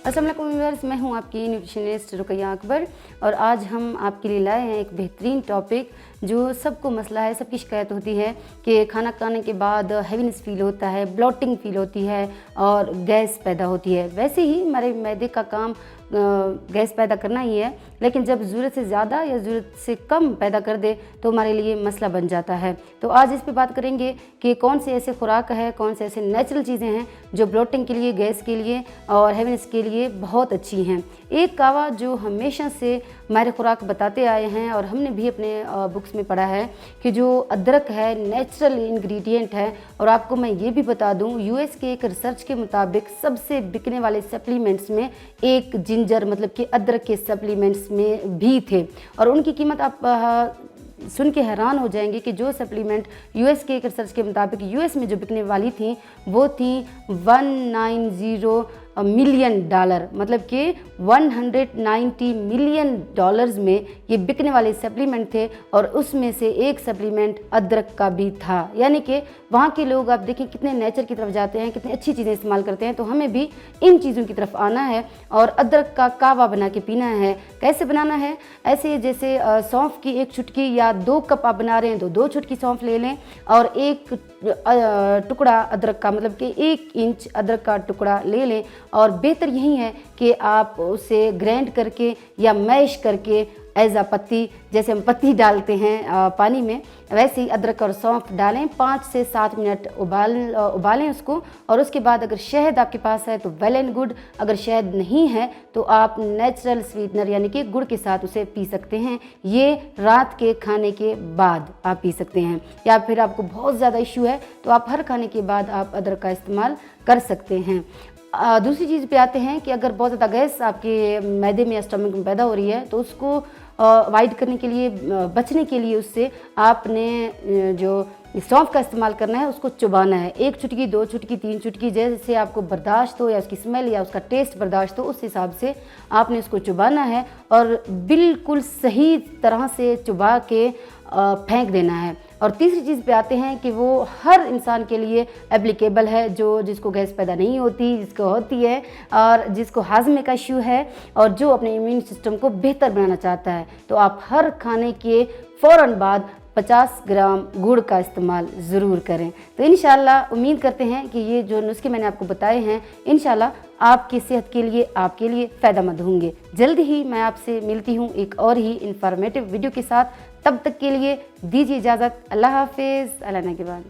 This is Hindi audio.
अस्सलाम वालेकुम व्यूअर्स, मैं हूं आपकी न्यूट्रिशनिस्ट रुकैया अकबर और आज हम आपके लिए लाए हैं एक बेहतरीन टॉपिक जो सबको मसला है, सबकी शिकायत होती है कि खाना खाने के बाद हैवीनेस फील होता है, ब्लोटिंग फील होती है और गैस पैदा होती है। वैसे ही हमारे मैदे का काम गैस पैदा करना ही है, लेकिन जब ज़रूरत से ज़्यादा या ज़रूरत से कम पैदा कर दे तो हमारे लिए मसला बन जाता है। तो आज इस पे बात करेंगे कि कौन से ऐसे खुराक है, कौन से ऐसे नेचुरल चीज़ें हैं जो ब्लोटिंग के लिए, गैस के लिए और हैवीनेस के लिए बहुत अच्छी हैं। एक कावा जो हमेशा से हमारे खुराक बताते आए हैं और हमने भी अपने बुक्स में पढ़ा है कि जो अदरक है नेचुरल इंग्रेडिएंट है। और आपको मैं ये भी बता दूं, यूएस के एक रिसर्च के मुताबिक सबसे बिकने वाले सप्लीमेंट्स में एक जिंजर मतलब कि अदरक के सप्लीमेंट्स में भी थे और उनकी कीमत आप सुन के हैरान हो जाएंगे कि जो सप्लीमेंट यूएस के एक रिसर्च के मुताबिक यूएस में जो बिकने वाली थी वो थी 190 मिलियन डॉलर, मतलब कि 190 मिलियन डॉलर्स में ये बिकने वाले सप्लीमेंट थे और उसमें से एक सप्लीमेंट अदरक का भी था। यानी कि वहाँ के लोग आप देखें कितने नेचर की तरफ जाते हैं, कितनी अच्छी चीज़ें इस्तेमाल करते हैं। तो हमें भी इन चीज़ों की तरफ आना है और अदरक का कावा बना के पीना है। कैसे बनाना है? ऐसे जैसे सौंफ की एक चुटकी या 2 कप आप बना रहे हैं तो 2 चुटकी सौंफ ले लें और एक टुकड़ा अदरक का मतलब कि 1 इंच अदरक का टुकड़ा ले लें। और बेहतर यही है कि आप उसे ग्राइंड करके या मैश करके एज आ पत्ती, जैसे हम पत्ती डालते हैं पानी में, वैसे ही अदरक और सौंफ डालें। 5 से 7 मिनट उबालें उसको। और उसके बाद अगर शहद आपके पास है तो वेल एंड गुड, अगर शहद नहीं है तो आप नेचुरल स्वीटनर यानी कि गुड़ के साथ उसे पी सकते हैं। ये रात के खाने के बाद आप पी सकते हैं, या फिर आपको बहुत ज़्यादा इशू है तो आप हर खाने के बाद आप अदरक का इस्तेमाल कर सकते हैं। दूसरी चीज़ पे आते हैं कि अगर बहुत ज़्यादा गैस आपके मैदे में या स्टमक में पैदा हो रही है तो उसको अवॉइड करने के लिए, बचने के लिए उससे आपने जो सौंफ का इस्तेमाल करना है उसको चुबाना है। 1 चुटकी, 2 चुटकी, 3 चुटकी, जैसे आपको बर्दाश्त हो या उसकी स्मेल या उसका टेस्ट बर्दाश्त हो उस हिसाब से आपने उसको चुबाना है और बिल्कुल सही तरह से चुबा के फेंक देना है। और तीसरी चीज़ पे आते हैं कि वो हर इंसान के लिए एप्लीकेबल है, जो जिसको गैस पैदा नहीं होती, जिसको होती है और जिसको हाजमे का इशू है और जो अपने इम्यून सिस्टम को बेहतर बनाना चाहता है। तो आप हर खाने के फ़ौरन बाद 50 ग्राम गुड़ का इस्तेमाल ज़रूर करें। तो इंशाल्लाह उम्मीद करते हैं कि ये जो नुस्खे मैंने आपको बताए हैं इंशाल्लाह आपकी सेहत के लिए, आपके लिए फ़ायदेमंद होंगे। जल्द ही मैं आपसे मिलती हूँ एक और ही इंफॉर्मेटिव वीडियो के साथ। तब तक के लिए दीजिए इजाज़त। अल्लाह हाफिज़। अल्लाह ने के बाद।